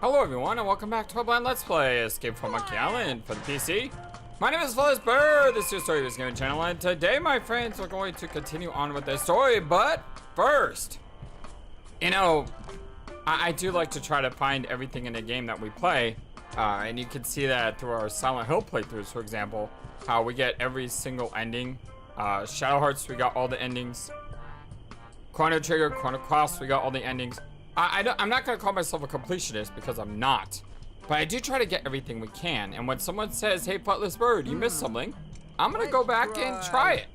Hello everyone and welcome back to a blind Let's Play Escape from Monkey Island for the PC. My name is FlightlessBird, this is your Story Gaming channel, and today my friends we're going to continue on with this story, but first, you know, I do like to try to find everything in the game that we play, and you can see that through our Silent Hill playthroughs, for example, how we get every single ending. Shadow Hearts, we got all the endings. Chrono Trigger, Chrono Cross, we got all the endings. I'm not going to call myself a completionist because I'm not. But I do try to get everything we can. And when someone says, hey, FlightlessBird, you missed something, I'm going to go back and try it.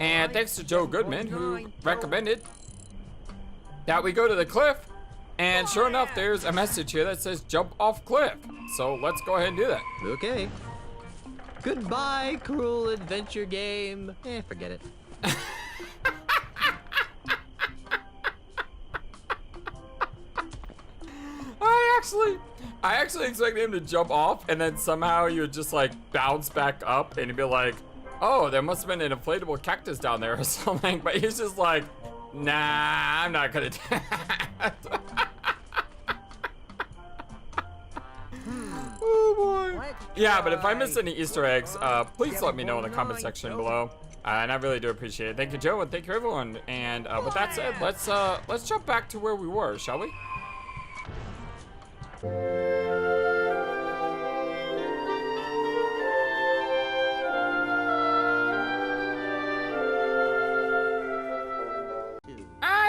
And thanks to Joe Goodman, who recommended that we go to the cliff. And sure enough, there's a message here that says jump off cliff. So let's go ahead and do that. Okay. Goodbye, cruel adventure game. Forget it. I actually expected him to jump off and then somehow you would just like bounce back up and he'd be like, oh, there must have been an inflatable cactus down there or something. But he's just like, nah, I'm not gonna do that. Oh boy. Yeah, but if I miss any Easter eggs, please let me know in the comment section below. And I really do appreciate it. Thank you, Joe, and thank you, everyone. And with that said, let's jump back to where we were, shall we?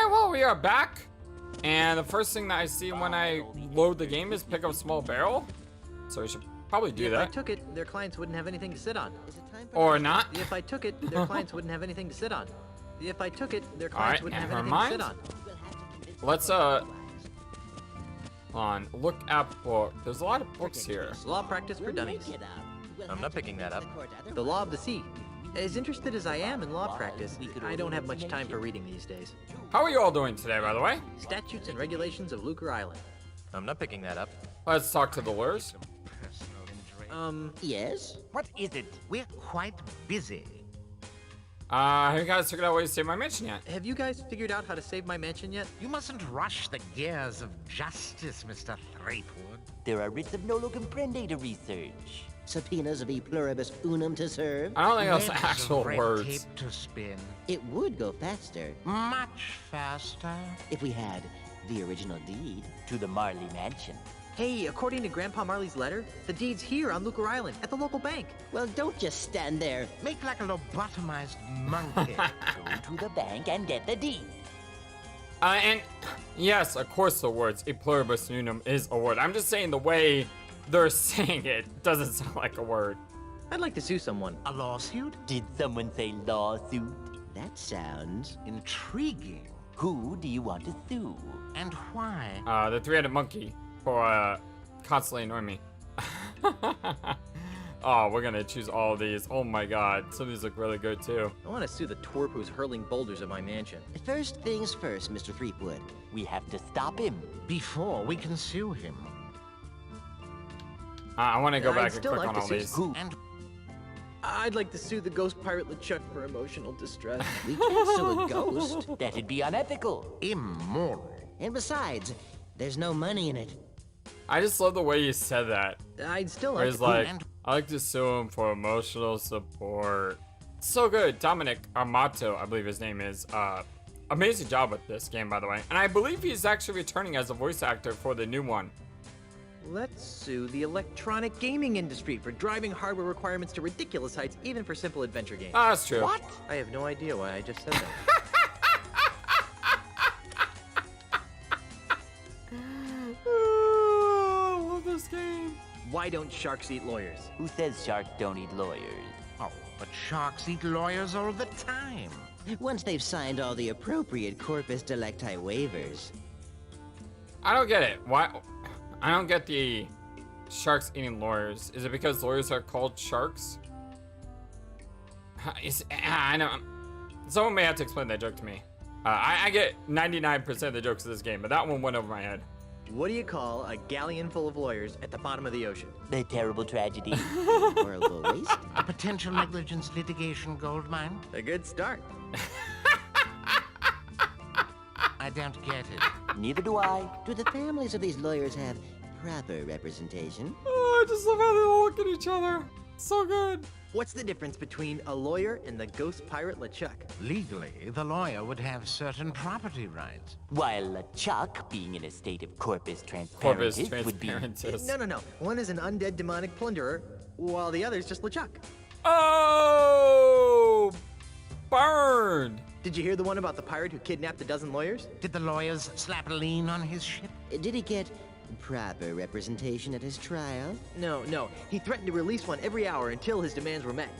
Well, we are back, and the first thing that I see when I load the game is pick up a small barrel, so we should probably do that. If I took it, their clients wouldn't have anything to sit on. Or not. If I took it, their clients wouldn't have anything to sit on. If I took it, their clients wouldn't have anything to sit on. Let's hold on, look at book. There's a lot of books here. Law practice for dummies. I'm not picking that up. The law of the sea. As interested as I am in law practice, I don't have much time for reading these days. How are you all doing today, by the way? Statutes and regulations of Lucas Island. I'm not picking that up. Let's talk to the lawyers. Yes? What is it? We're quite busy. Have you guys figured out a way to save my mansion yet? Have you guys figured out how to save my mansion yet? You mustn't rush the gears of justice, Mr. Threepwood. There are writs of nolo comprende to research. Subpoenas of e pluribus unum to serve. I don't think that's Webs actual of red words. tape to spin. It would go faster Much faster. if we had the original deed to the Marley mansion. Hey, according to Grandpa Marley's letter, the deed's here on Lucas Island at the local bank. Well, don't just stand there. Make like a lobotomized monkey. Go to the bank and get the deed. And yes, of course the words e pluribus unum is a word. I'm just saying the way they're saying it doesn't sound like a word. I'd like to sue someone. A lawsuit? Did someone say lawsuit? That sounds... Intriguing. Who do you want to sue? And why? The three-headed monkey for constantly annoying me. Oh, we're gonna choose all of these. Oh my god, some of these look really good too. I want to sue the twerp who's hurling boulders at my mansion. First things first, Mr. Threepwood. We have to stop him. Before we can sue him. I want to go I'd back and still click like on to all sue these. Who? And I'd like to sue the Ghost Pirate LeChuck for emotional distress. We can't sue a ghost. That'd be unethical. immoral. And besides, there's no money in it. I just love the way you said that. I'd still Where like he's to... like, and- I like to sue him for emotional support. So good. Dominic Armato, I believe his name is. Amazing job with this game, by the way. And I believe he's actually returning as a voice actor for the new one. Let's sue the electronic gaming industry for driving hardware requirements to ridiculous heights, even for simple adventure games. Ah, that's true. What? I have no idea why I just said that. Oh, I love this game. Why don't sharks eat lawyers? Who says sharks don't eat lawyers? Oh, but sharks eat lawyers all the time. Once they've signed all the appropriate corpus delicti waivers. I don't get it. Why? I don't get the sharks eating lawyers. Is it because lawyers are called sharks? I know. Someone may have to explain that joke to me. I get 99% of the jokes of this game, but that one went over my head. What do you call a galleon full of lawyers at the bottom of the ocean? The terrible tragedy. Horrible waste. A potential negligence litigation gold mine? A good start. I don't get it. Neither do I. Do the families of these lawyers have proper representation. Oh, I just love how they all look at each other. So good. What's the difference between a lawyer and the Ghost Pirate LeChuck? Legally, the lawyer would have certain property rights. While LeChuck, being in a state of corpus transparentis, would be... No. One is an undead demonic plunderer, while the other's just LeChuck. Oh! Burned! Did you hear the one about the pirate who kidnapped a dozen lawyers? Did the lawyers slap a lien on his ship? Did he get proper representation at his trial? No. He threatened to release one every hour until his demands were met.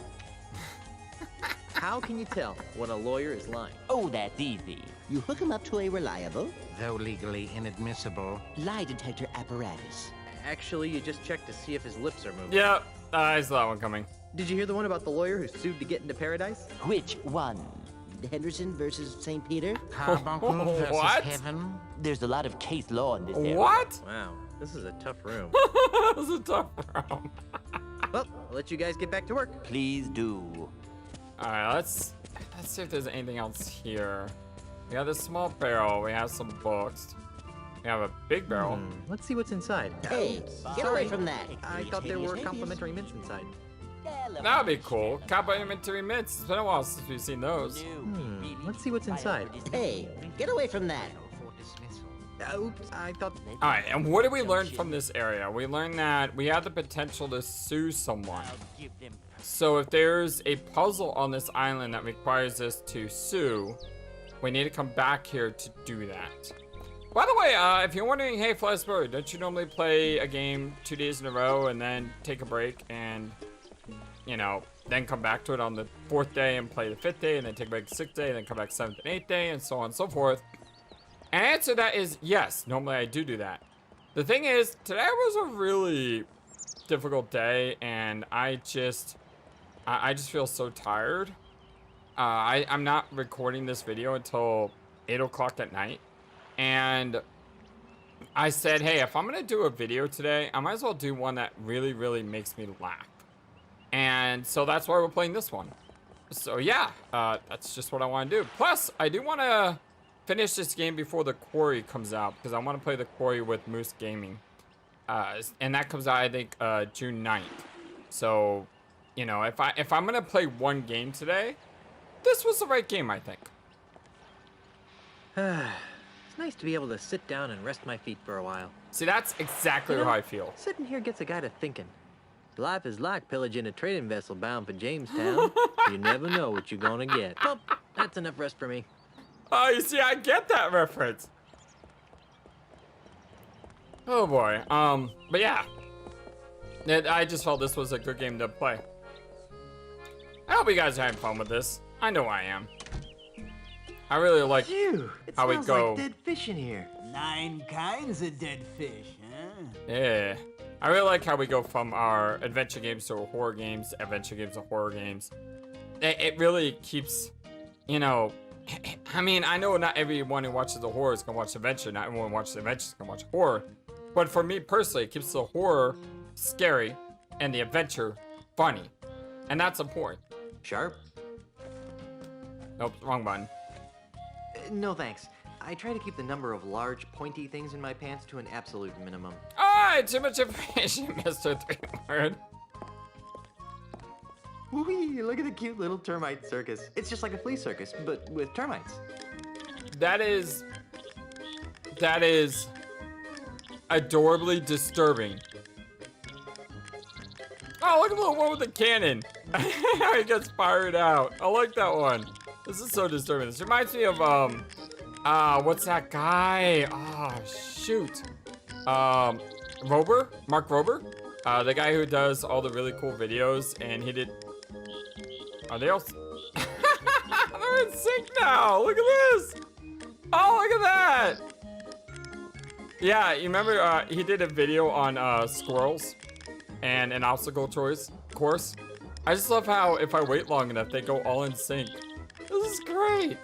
How can you tell when a lawyer is lying? Oh, that's easy. You hook him up to a reliable Though legally inadmissible. lie detector apparatus. Actually, you just check to see if his lips are moving. Yep, I saw that one coming. Did you hear the one about the lawyer who sued to get into paradise? Which one? Henderson versus St. Peter? Carbuncle versus What? heaven. There's a lot of case law in this area. What? Wow, this is a tough room. This is a tough round. Well, I'll let you guys get back to work. Please do. Alright, let's see if there's anything else here. We have this small barrel, we have some books. We have a big barrel. Let's see what's inside. Hey, get away from that. I thought there were complimentary mints inside. That would be cool. Complimentary mints. It's been a while since we've seen those. Let's see what's inside. Hey, get away from that. For dismissal. Oops, I thought... Alright, and what did we learn from this area? We learned that we have the potential to sue someone. So if there's a puzzle on this island that requires us to sue, we need to come back here to do that. By the way, if you're wondering, hey, FlightlessBird, don't you normally play a game 2 days in a row and then take a break and, you know, then come back to it on the 4th day and play the 5th day and then take a break the 6th day and then come back 7th and 8th day and so on and so forth? And the answer to that is yes, normally I do that. The thing is, today was a really difficult day and I just feel so tired. I'm not recording this video until 8 o'clock at night. And I said, hey, if I'm going to do a video today, I might as well do one that really, really makes me laugh. And so that's why we're playing this one. So yeah, that's just what I want to do. Plus, I do want to finish this game before the Quarry comes out, because I want to play the Quarry with Moose Gaming. And that comes out, I think, June 9th. So, you know, if I'm going to play one game today, this was the right game, I think. It's nice to be able to sit down and rest my feet for a while. See, that's exactly how I feel. Sitting here gets a guy to thinking. Life is like pillaging a trading vessel bound for Jamestown. You never know what you're gonna get. Well, that's enough rest for me. Oh, you see, I get that reference. Oh boy. But yeah. I just felt this was a good game to play. I hope you guys are having fun with this. I know I am. I really like how we go. Like dead fish in here. 9 kinds of dead fish, huh? Yeah. I really like how we go from our adventure games to horror games, adventure games to horror games. It really keeps, you know, I mean, I know not everyone who watches the horror is going to watch adventure. Not everyone who watches adventure is going to watch horror. But for me personally, it keeps the horror scary and the adventure funny. And that's important. Sharp? Nope, wrong button. No thanks. I try to keep the number of large, pointy things in my pants to an absolute minimum. Alright, too much information, Mr. 3-word. Whee, look at the cute little termite circus. It's just like a flea circus, but with termites. That is adorably disturbing. Oh, look at the little one with the cannon. He gets fired out. I like that one. This is so disturbing. This reminds me of, what's that guy? Oh, shoot. Mark Rober? The guy who does all the really cool videos, and he did... Are they all... They're in sync now! Look at this! Oh, look at that! Yeah, you remember, he did a video on, squirrels and an obstacle course? I just love how, if I wait long enough, they go all in sync. This is great!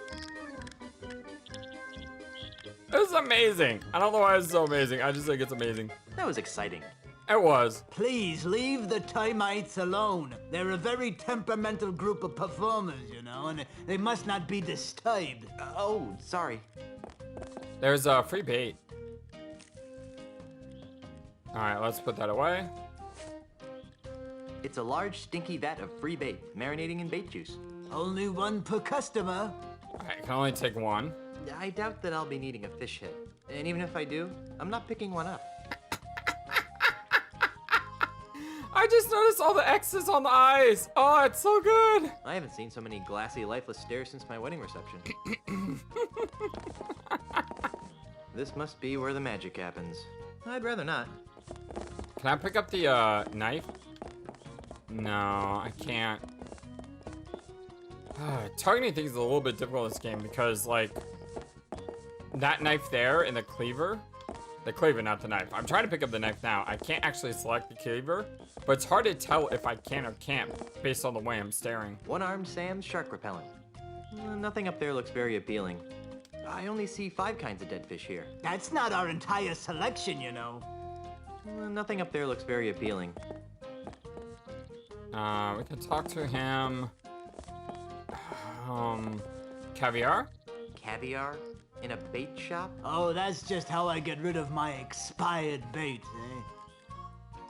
It was amazing. I don't know why it's so amazing. I just think it's amazing. That was exciting. It was. Please leave the termites alone. They're a very temperamental group of performers, you know, and they must not be disturbed. Oh, sorry. There's free bait. Alright, let's put that away. It's a large, stinky vat of free bait, marinating in bait juice. Only one per customer. Alright, can only take one. I doubt that I'll be needing a fish hit. And even if I do, I'm not picking one up. I just noticed all the X's on the eyes. Oh, it's so good. I haven't seen so many glassy, lifeless stares since my wedding reception. This must be where the magic happens. I'd rather not. Can I pick up the knife? No, I can't. Targeting things is a little bit difficult in this game because, like, that knife there and the cleaver, not the knife. I'm trying to pick up the knife now. I can't actually select the cleaver, but it's hard to tell if I can or can't based on the way I'm staring. One-armed Sam's shark repellent. Nothing up there looks very appealing. I only see 5 kinds of dead fish here. That's not our entire selection, you know. Nothing up there looks very appealing. We can talk to him. Caviar? Caviar? In a bait shop? Oh, that's just how I get rid of my expired bait,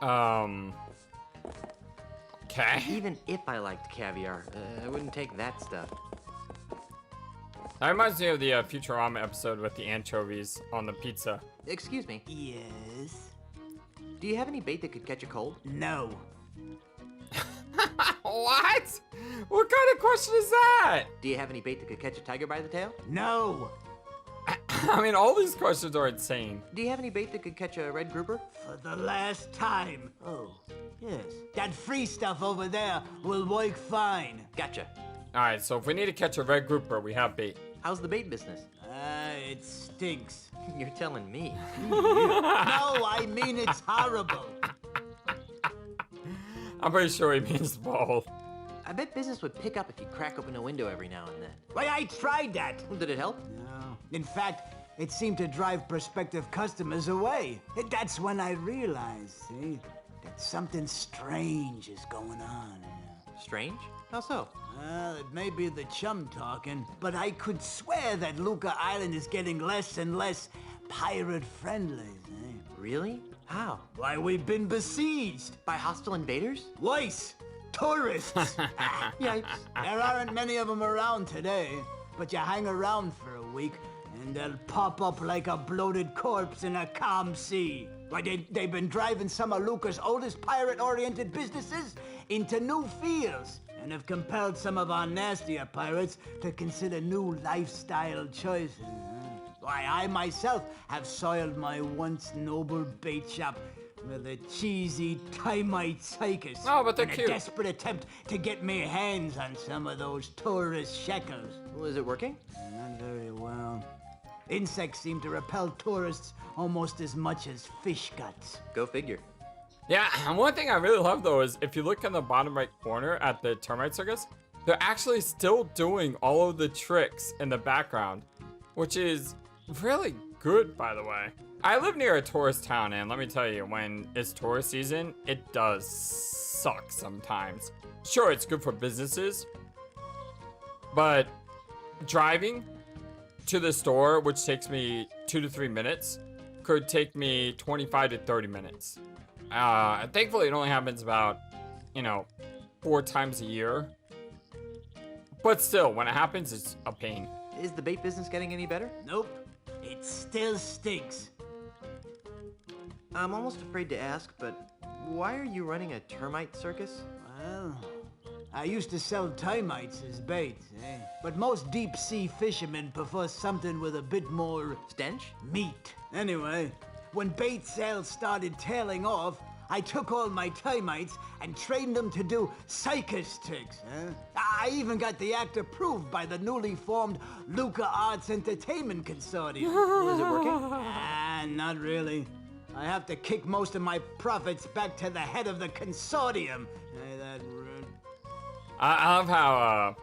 eh? Okay. Even if I liked caviar, I wouldn't take that stuff. That reminds me of the Futurama episode with the anchovies on the pizza. Excuse me, Yes? do you have any bait that could catch a cold? No. What? What kind of question is that? Do you have any bait that could catch a tiger by the tail? No! I mean, all these questions are insane. Do you have any bait that could catch a red grouper? For the last time. Oh, yes. That free stuff over there will work fine. Gotcha. Alright, so if we need to catch a red grouper, we have bait. How's the bait business? It stinks. You're telling me. No, I mean it's horrible. I'm pretty sure he means both. I bet business would pick up if you crack open a window every now and then. Why, I tried that. Did it help? No. In fact, it seemed to drive prospective customers away. And that's when I realized, see, that something strange is going on. Strange? How so? Well, it may be the chum talking, but I could swear that Luca Island is getting less and less pirate-friendly, eh? Really? How? Why, we've been besieged. By hostile invaders? Worse, tourists. Yikes. There aren't many of them around today, but you hang around for a week, and they'll pop up like a bloated corpse in a calm sea. Why, they've been driving some of Luca's oldest pirate-oriented businesses into new fields, and have compelled some of our nastier pirates to consider new lifestyle choices. Why, I myself have soiled my once noble bait shop with a cheesy Timite circus. Oh, but they're in cute. a desperate attempt to get me hands on some of those tourist shekels. Was it working? Not very well. Insects seem to repel tourists almost as much as fish guts. Go figure. Yeah, and one thing I really love though is if you look in the bottom right corner at the termite circus, they're actually still doing all of the tricks in the background, which is really good, by the way. I live near a tourist town, and let me tell you, when it's tourist season, it does suck sometimes. Sure, it's good for businesses, but driving to the store, which takes me 2 to 3 minutes, could take me 25 to 30 minutes. Thankfully, it only happens about, 4 times a year. But still, when it happens, it's a pain. Is the bait business getting any better? Nope. It still stinks. I'm almost afraid to ask, but why are you running a termite circus? Well, I used to sell termites as bait, eh? But most deep-sea fishermen prefer something with a bit more Stench? meat. Anyway, when bait sales started tailing off, I took all my termites and trained them to do circus tricks. I even got the act approved by the newly formed Lucasarts Entertainment Consortium. Was it working? Not really. I have to kick most of my profits back to the head of the consortium. Ain't that rude? I love how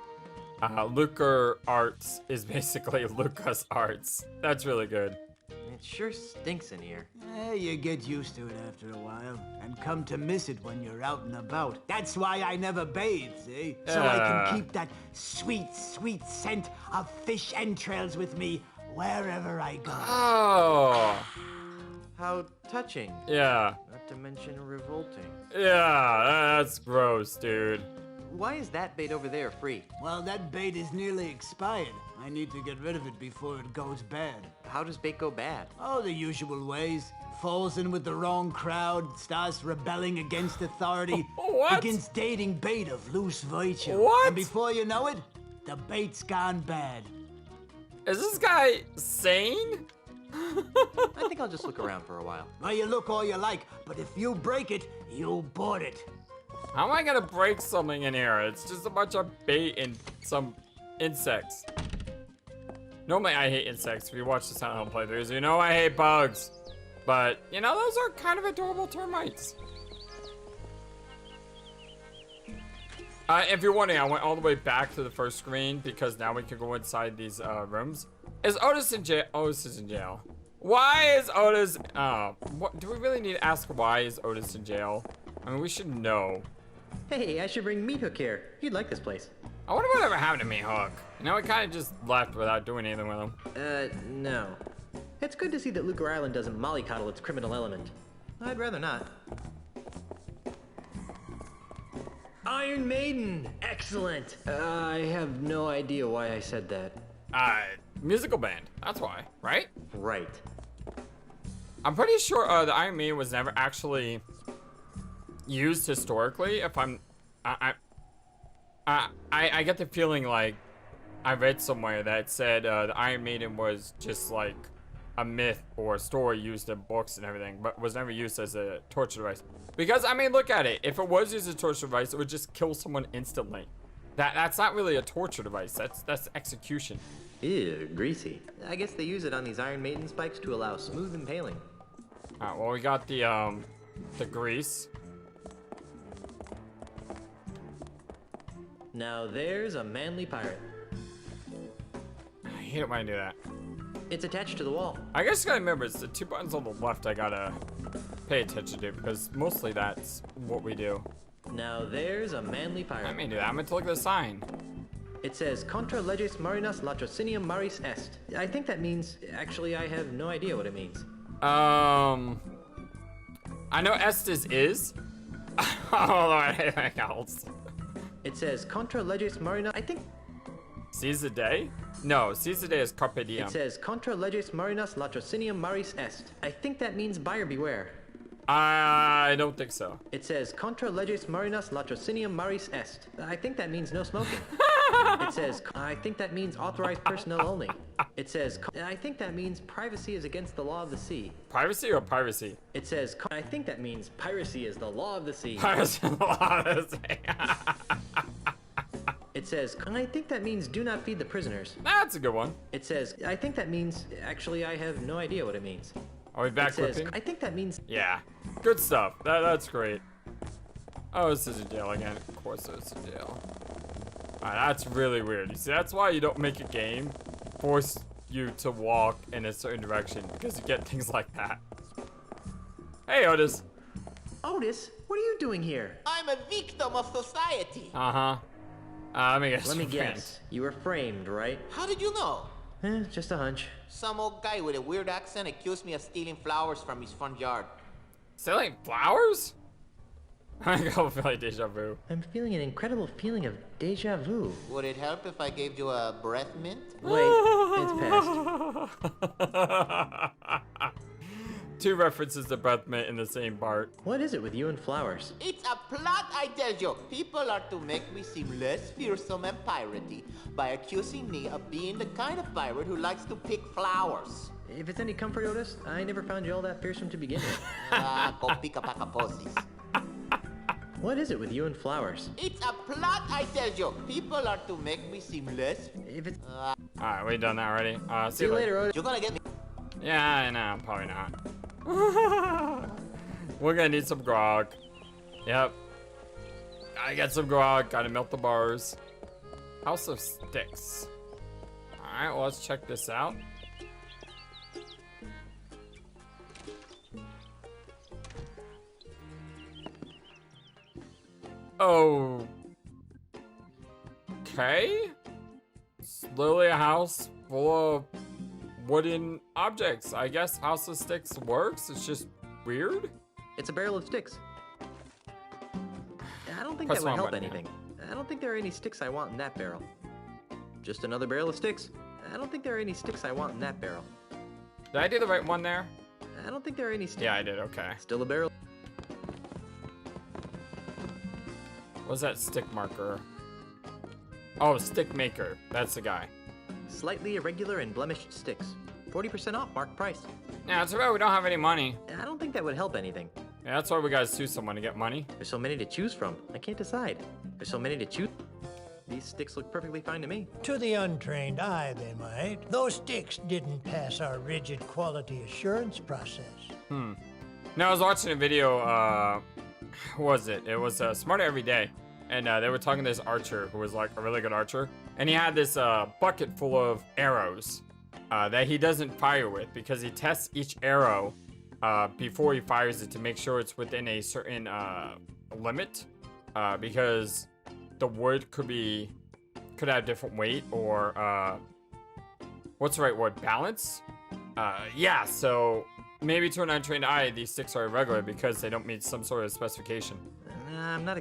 Lucasarts is basically Lucasarts. That's really good. It sure stinks in here. You get used to it after a while, and come to miss it when you're out and about. That's why I never bathe, see? So I can keep that sweet, sweet scent of fish entrails with me wherever I go. Oh, How touching. yeah. to mention revolting. Yeah, that's gross, dude. Why is that bait over there free? Well, that bait is nearly expired. I need to get rid of it before it goes bad. How does bait go bad? Oh, the usual ways. Falls in with the wrong crowd, starts rebelling against authority, What? begins dating bait of loose virtue. What? And before you know it, the bait's gone bad. Is this guy sane? I think I'll just look around for a while. Well, you look all you like, but if you break it, you bought it. How am I gonna break something in here? It's just a bunch of bait and some insects. Normally I hate insects. If you watch the Silent Hill playthroughs, you know I hate bugs. But, you know, those are kind of adorable termites. If you're wondering, I went all the way back to the first screen because now we can go inside these rooms. Is Otis in jail? Otis is in jail. Why is Otis? What do we really need to ask? Why is Otis in jail? I mean, we should know. Hey, I should bring Meat Hook here. He'd like this place. I wonder whatever happened to me, Hook. You know, we kind of just left without doing anything with him. No. It's good to see that Lucre Island doesn't mollycoddle its criminal element. I'd rather not. Iron Maiden! Excellent! I have no idea why I said that. Musical band. That's why, right? Right. I'm pretty sure the Iron Maiden was never actually used historically. If I get the feeling like I read somewhere that said the Iron Maiden was just like a myth or a story used in books and everything, but was never used as a torture device. Because I mean, look at it. If it was used as a torture device, it would just kill someone instantly. That's not really a torture device. That's execution. Ew, greasy. I guess they use it on these Iron Maiden spikes to allow smooth impaling. Alright, well we got the grease. Now there's a manly pirate. I hate it when I do that. It's attached to the wall. I guess you gotta remember, it's the two buttons on the left I gotta pay attention to because mostly that's what we do. Now there's a manly pirate. I may do that. I'm gonna look at the sign. It says contra leges marinas latrocinium maris est. I think that means, actually I have no idea what it means. I know Estes is. Oh, anything else. It says contra leges marina, I think. Seize the day? No, seize the day is carpe diem. It says contra leges marinas latrocinium maris est. I think that means buyer beware. I don't think so. It says contra leges marinas latrocinium maris est. I think that means no smoking. It says, I think that means authorized personnel only. It says, I think that means privacy is against the law of the sea. Privacy or piracy? It says, I think that means piracy is the law of the sea. Piracy is the law of the sea. It says, I think that means do not feed the prisoners. That's a good one. It says, I think that means, actually I have no idea what it means. Are we back It says, clipping? I think that means, Yeah. Good stuff. That's great. Oh, this is in jail again. Of course it's in jail. Alright, that's really weird. You see, that's why you don't make a game force you to walk in a certain direction, because you get things like that. Hey, Otis. Otis, what are you doing here? I'm a victim of society. Uh-huh. Let me guess. Let me your guess. friend. You were framed, right? How did you know? Just a hunch. Some old guy with a weird accent accused me of stealing flowers from his front yard. Selling flowers? I go feel like deja vu. I'm feeling an incredible feeling of deja vu. Would it help if I gave you a breath mint? Wait, it's past. Two references to breath mint in the same part. What is it with you and flowers? It's a plot, I tell you. People are to make me seem less fearsome and piratey by accusing me of being the kind of pirate who likes to pick flowers. If it's any comfort, Otis, I never found you all that fearsome to begin with. Go pick a pack of posies. What is it with you and flowers? It's a plot, I tell you. People are to make me seem less. If it's... Alright, we done that already. See you later, Otis. You're gonna get me. Yeah, I know, probably not. We're gonna need some grog. Yep. Gotta get some grog, gotta melt the bars. House of Sticks. Alright, well, let's check this out. Oh. Okay. It's literally a house full of wooden objects. I guess House of Sticks works. It's just weird. It's a barrel of sticks. I don't think Press that would one help button, yeah. anything. I don't think there are any sticks I want in that barrel. Just another barrel of sticks. I don't think there are any sticks I want in that barrel. Did I do the right one there? I don't think there are any sticks. Yeah, I did. Okay. Still a barrel. What's that stick marker? Oh, stick maker. That's the guy. Slightly irregular and blemished sticks. 40% off marked price. Yeah, that's right. We don't have any money. I don't think that would help anything. Yeah, that's why we gotta sue someone to get money. There's so many to choose from. I can't decide. There's so many to choose. These sticks look perfectly fine to me. To the untrained eye, they might. Those sticks didn't pass our rigid quality assurance process. No, I was watching a video, who was it? It was Smarter Every Day. And they were talking to this archer who was like a really good archer. And he had this bucket full of arrows that he doesn't fire with because he tests each arrow before he fires it to make sure it's within a certain limit. Because the wood could have different weight or what's the right word? Balance? Yeah, so maybe to an untrained eye, these sticks are irregular because they don't meet some sort of specification. I'm not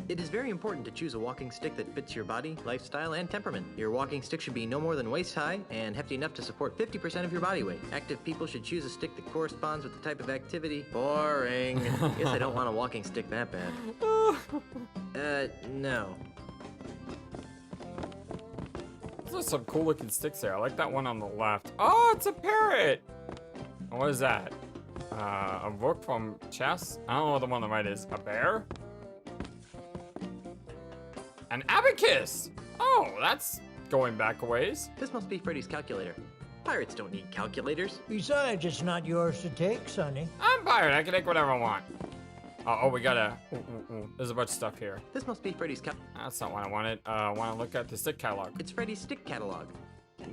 It is very important to choose a walking stick that fits your body, lifestyle, and temperament. Your walking stick should be no more than waist high and hefty enough to support 50% of your body weight. Active people should choose a stick that corresponds with the type of activity. Boring. Guess I don't want a walking stick that bad. No. Those are some cool looking sticks there. I like that one on the left. Oh, it's a parrot! What is that? A book from chess? I don't know what the one on the right is. A bear? An abacus! Oh, that's going back a ways. This must be Freddy's calculator. Pirates don't need calculators. Besides, it's not yours to take, Sonny. I'm pirate. I can take whatever I want. Oh, we gotta... There's a bunch of stuff here. This must be Freddy's That's not what I wanted. I want to look at the stick catalog. It's Freddy's stick catalog.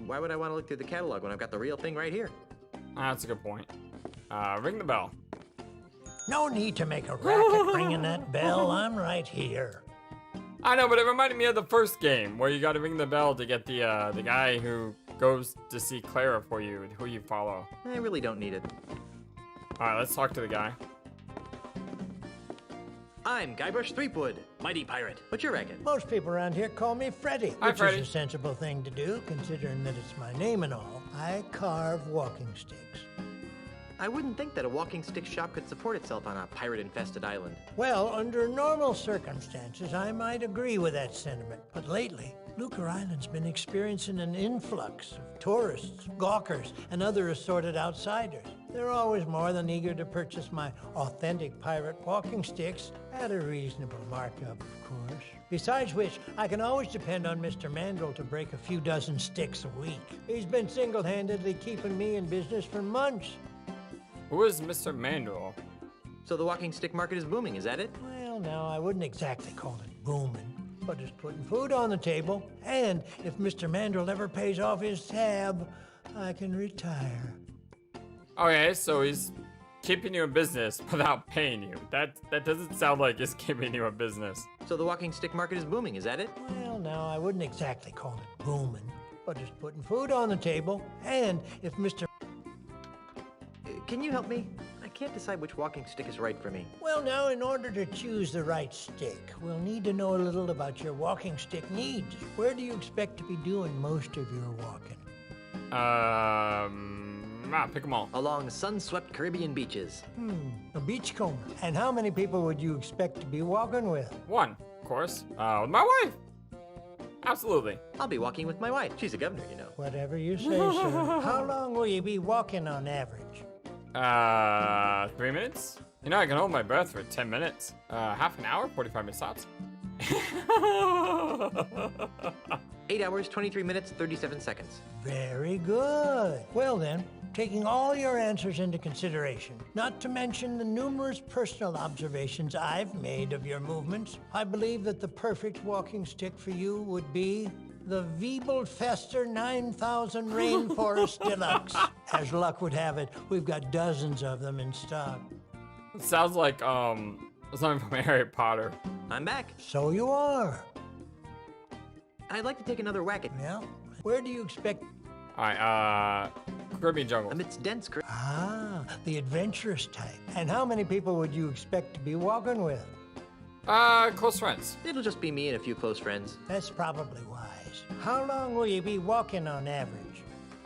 Why would I want to look through the catalog when I've got the real thing right here? That's a good point. Ring the bell. No need to make a racket ringing that bell. I'm right here. I know, but it reminded me of the first game where you got to ring the bell to get the guy who goes to see Clara for you, who you follow. I really don't need it. All right, let's talk to the guy. I'm Guybrush Threepwood, mighty pirate. What's your racket? Most people around here call me Freddy, Hi, which Freddy. is a sensible thing to do, considering that it's my name and all. I carve walking sticks. I wouldn't think that a walking stick shop could support itself on a pirate-infested island. Well, under normal circumstances, I might agree with that sentiment. But lately, Lucas Island's been experiencing an influx of tourists, gawkers, and other assorted outsiders. They're always more than eager to purchase my authentic pirate walking sticks at a reasonable markup, of course. Besides which, I can always depend on Mr. Mandrill to break a few dozen sticks a week. He's been single-handedly keeping me in business for months. Who is Mr. Mandrill? So the walking stick market is booming, is that it? Well, no, I wouldn't exactly call it booming, but it's putting food on the table. And if Mr. Mandrill ever pays off his tab, I can retire. Okay, so he's keeping you in business without paying you. That doesn't sound like he's keeping you in business. So the walking stick market is booming, is that it? Well, no, I wouldn't exactly call it booming, but it's putting food on the table. And if Mr. Can you help me? I can't decide which walking stick is right for me. Well, now, in order to choose the right stick, we'll need to know a little about your walking stick needs. Where do you expect to be doing most of your walking? Pick them all. Along sun-swept Caribbean beaches. A beachcomber. And how many people would you expect to be walking with? One, of course. With my wife. Absolutely. I'll be walking with my wife. She's a governor, you know. Whatever you say, sir. How long will you be walking on average? 3 minutes? You know, I can hold my breath for 10 minutes. Half an hour, 45 minute stops. 8 hours, 23 minutes, 37 seconds. Very good. Well then, taking all your answers into consideration, not to mention the numerous personal observations I've made of your movements, I believe that the perfect walking stick for you would be the Wiebelfester 9000 Rainforest Deluxe. As luck would have it, we've got dozens of them in stock. It sounds like, something from Harry Potter. I'm back. So you are. I'd like to take another whack at... Well, where do you expect... Alright, Caribbean jungle. Amidst dense Ah, the adventurous type. And how many people would you expect to be walking with? Close friends. It'll just be me and a few close friends. That's probably wise. How long will you be walking on average?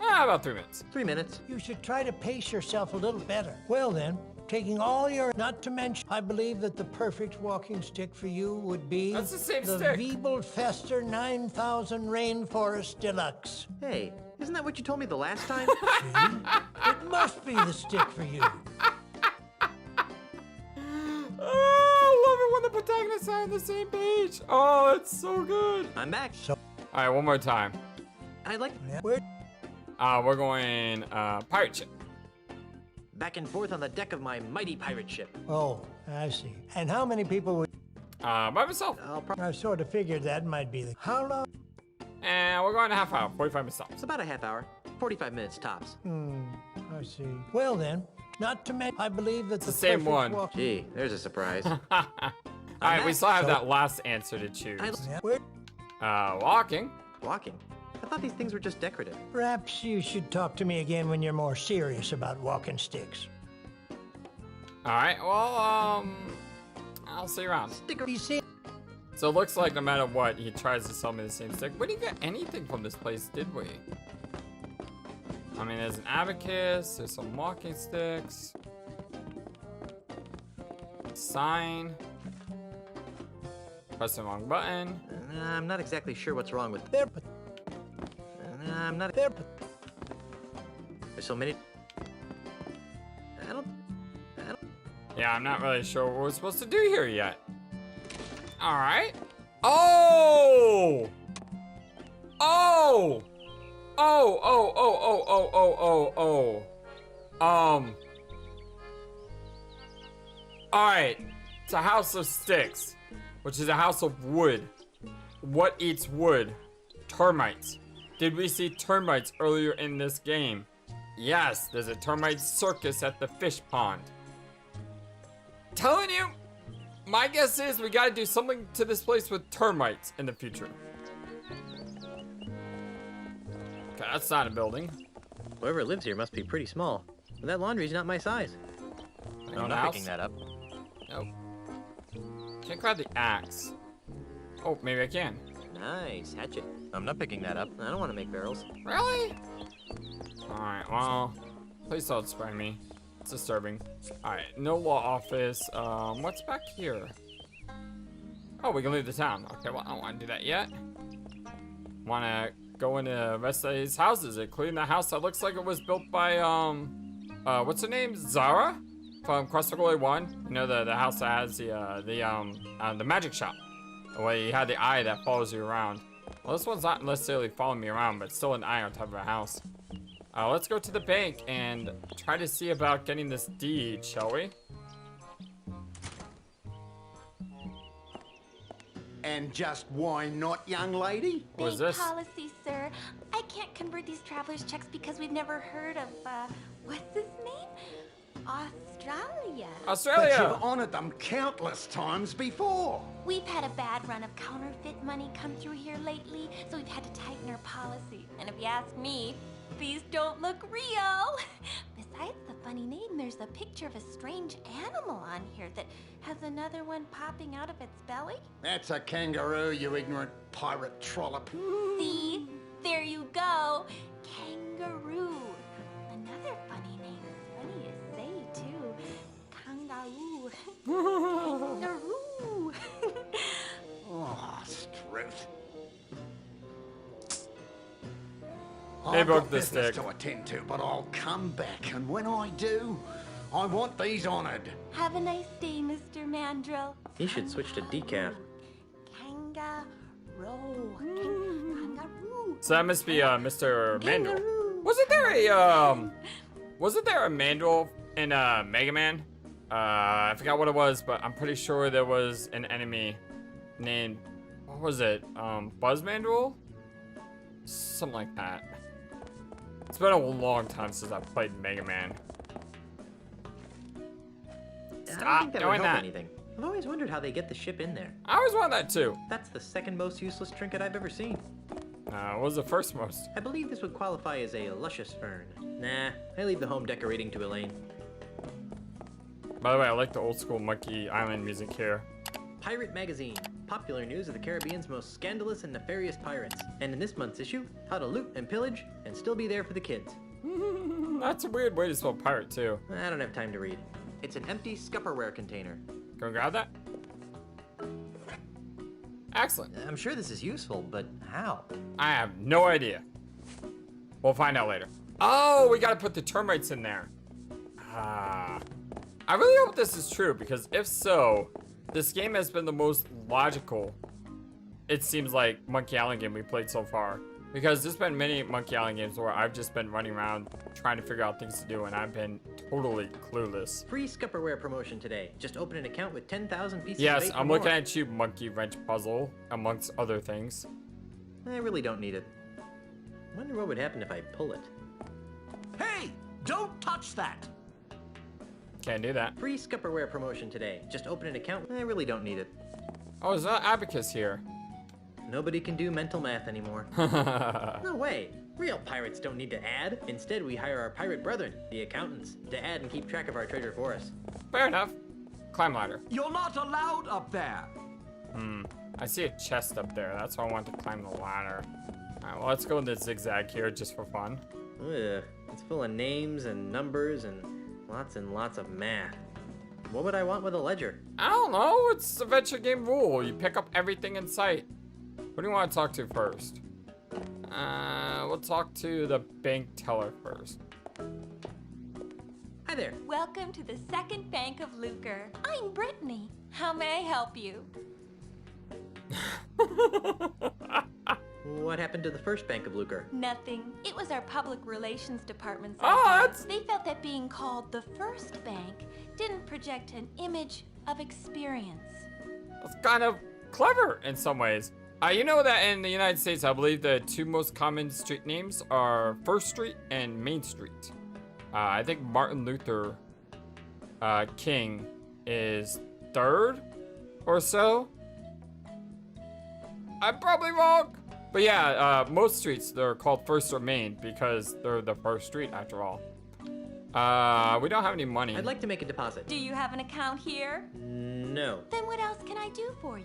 About 3 minutes. 3 minutes. You should try to pace yourself a little better. Well then, taking all your... Not to mention, I believe that the perfect walking stick for you would be... That's the same the stick. Wiebelfester 9000 Rainforest Deluxe. Hey, isn't that what you told me the last time? It must be the stick for you. Oh, I love it when the protagonists are on the same page. Oh, it's so good. I'm back. So, All right, one more time. I like where... We're going pirate ship. back and forth on the deck of my mighty pirate ship. Oh, I see. And how many people would... By myself. I sort of figured that might be the... How long? And we're going a half hour, 45 minutes. It's about a half hour, 45 minutes tops. I see. Well then, not to mention, I believe that the same perfect one. walk- Gee, there's a surprise. All right, we still have So- that last answer to choose. Where... Walking. Walking. I thought these things were just decorative. Perhaps you should talk to me again when you're more serious about walking sticks. All right, well, I'll see you around. You see? So it looks like no matter what, he tries to sell me the same stick. We didn't get anything from this place, did we? I mean, there's an abacus, there's some walking sticks. Sign. Press the wrong button. I'm not exactly sure what's wrong with... There, but I'm not... there, but There's so many... I don't... Yeah, I'm not really sure what we're supposed to do here yet. All right. Oh! Oh! Oh, oh, oh, oh, oh, oh, oh, oh. All right. It's a house of sticks, which is a house of wood. What eats wood? Termites. Did we see termites earlier in this game? Yes, there's a termite circus at the fish pond. Telling you, my guess is we gotta do something to this place with termites in the future. Okay, that's not a building. Whoever lives here must be pretty small. But that laundry's not my size. No, I'm not picking that up. Nope. Can't grab the axe. Oh, maybe I can. Nice, hatchet. I'm not picking that up. I don't want to make barrels. Really? Alright, well, please don't spray me. It's disturbing. Alright, no law office. What's back here? Oh, we can leave the town. Okay, well, I don't want to do that yet. Want to go into the rest of these houses, including the house that looks like it was built by, what's her name? Zara? From Cross Glory 1. You know, the house that has the magic shop. Where you had the eye that follows you around. Well, this one's not necessarily following me around, but it's still an eye on top of a house. Let's go to the bank and try to see about getting this deed, shall we? And just why not, young lady? What is Bank this? policy, sir. I can't convert these traveler's checks because we've never heard of, what's his name? Australia. But Australia! you've honored them countless times before. We've had a bad run of counterfeit money come through here lately, so we've had to tighten our policy. And if you ask me, these don't look real. Besides the funny name, there's a picture of a strange animal on here that has another one popping out of its belly. That's a kangaroo, you ignorant pirate trollop. See? There you go. Kangaroo. Another funny name. Funny to say, too. Kangaroo. Kangaroo. Oh, Struth. They I've broke got the business stick. to attend to, but I'll come back, and when I do, I want these honored. Have a nice day, Mr. Mandrill. He should switch to decaf. Kangaroo. Kangaroo. So that must be Mr. Mandrill. Kangaroo. Wasn't there a Mandrill in Mega Man? I forgot what it was, but I'm pretty sure there was an enemy named, what was it? Buzz Mandrill? Something like that. It's been a long time since I played Mega Man. I don't Stop think that doing would help that. anything. I've always wondered how they get the ship in there. I always wanted that too. That's the second most useless trinket I've ever seen. What was the first most? I believe this would qualify as a luscious fern. Nah, I leave the home decorating to Elaine. By the way, I like the old school Monkey Island music here. Pirate Magazine. Popular news of the Caribbean's most scandalous and nefarious pirates. And in this month's issue, how to loot and pillage and still be there for the kids. That's a weird way to spell pirate, too. I don't have time to read. It's an empty Scupperware container. Go grab that. Excellent. I'm sure this is useful, but how? I have no idea. We'll find out later. Oh, we gotta put the termites in there. I really hope this is true, because if so, this game has been the most logical, it seems like, Monkey Island game we played so far. Because there's been many Monkey Island games where I've just been running around trying to figure out things to do, and I've been totally clueless. Free Scupperware promotion today. Just open an account with 10,000 pieces of Yes, bait I'm or looking more. at you, Monkey Wrench Puzzle, amongst other things. I really don't need it. Wonder what would happen if I pull it. Hey, don't touch that. Can't do that. Free Scupperware promotion today. Just open an account. I really don't need it. Oh, there's not Abacus here. Nobody can do mental math anymore. No way. Real pirates don't need to add. Instead, we hire our pirate brethren, the accountants, to add and keep track of our treasure for us. Fair enough. Climb ladder. You're not allowed up there. I see a chest up there. That's why I want to climb the ladder. Alright, well, let's go in the zigzag here just for fun. Ugh. It's full of names and numbers and lots of math. What would I want with a ledger? I don't know. It's a adventure game rule. You pick up everything in sight. Who do you want to talk to first? We'll talk to the bank teller first. Hi there. Welcome to the second bank of Lucre. I'm Brittany. How may I help you? What happened to the first bank of Lucre? Nothing. It was our public relations department's Oh, idea. that's- They felt that being called the first bank didn't project an image of experience. That's kind of clever in some ways. You know that in the United States, I believe the two most common street names are First Street and Main Street. I think Martin Luther King is third or so. I'm probably wrong. But yeah, most streets, they're called First or Main because they're the first street after all. We don't have any money. I'd like to make a deposit. Do you have an account here? No. Then what else can I do for you?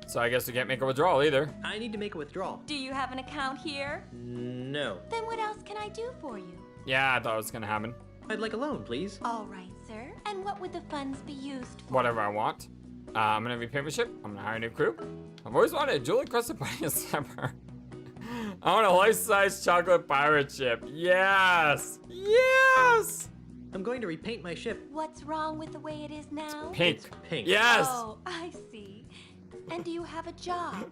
So I guess we can't make a withdrawal either. I need to make a withdrawal. Do you have an account here? No. Then what else can I do for you? Yeah, I thought it was gonna happen. I'd like a loan, please. All right, sir. And what would the funds be used for? Whatever I want. I'm gonna repay my ship. I'm gonna hire a new crew. I've always wanted a jewel encrusted bunny and summer. I want a life-size chocolate pirate ship. Yes! Yes! I'm going to repaint my ship. What's wrong with the way it is now? Pink. It's pink. Yes! Oh, I see. And do you have a job?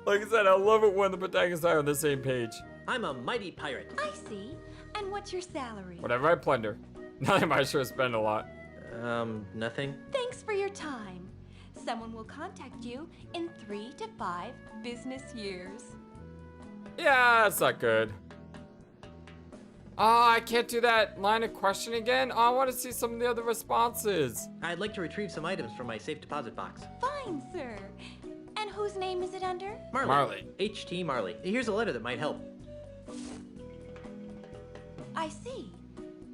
Like I said, I love it when the protagonists are on the same page. I'm a mighty pirate. I see. And what's your salary? Whatever I plunder. Nothing I sure spend a lot. Nothing. Thanks for your time. Someone will contact you in 3 to 5 business years. Yeah, that's not good. Oh, I can't do that line of question again. Oh, I want to see some of the other responses. I'd like to retrieve some items from my safe deposit box. Fine, sir. And whose name is it under? Marley. H.T. Marley. Here's a letter that might help. I see.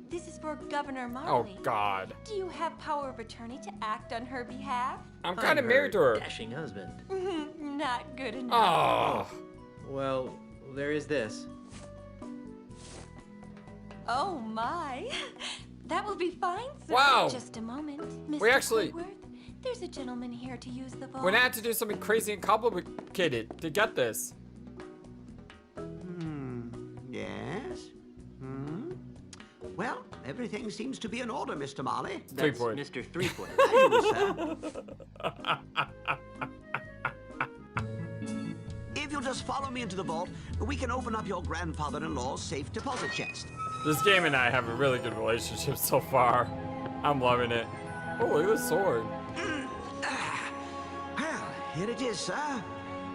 This is for Governor Oh, Marley. God. Do you have power of attorney to act on her behalf? I'm kind of married to her. Dashing husband. Not good enough. Oh. Well, there is this. Oh my. That will be fine, sir. Wow. Just a moment, Mr. We actually- Woodworth. There's a gentleman here to use the vault. We're gonna have to do something crazy and complicated to get this. Yes? Well, everything seems to be in order, Mr. Marley. That's 3 point. Mr. 3 Point. If you'll just follow me into the vault, we can open up your grandfather-in-law's safe deposit chest. This game and I have a really good relationship so far. I'm loving it. Oh, look at this sword. Well, here it is, sir.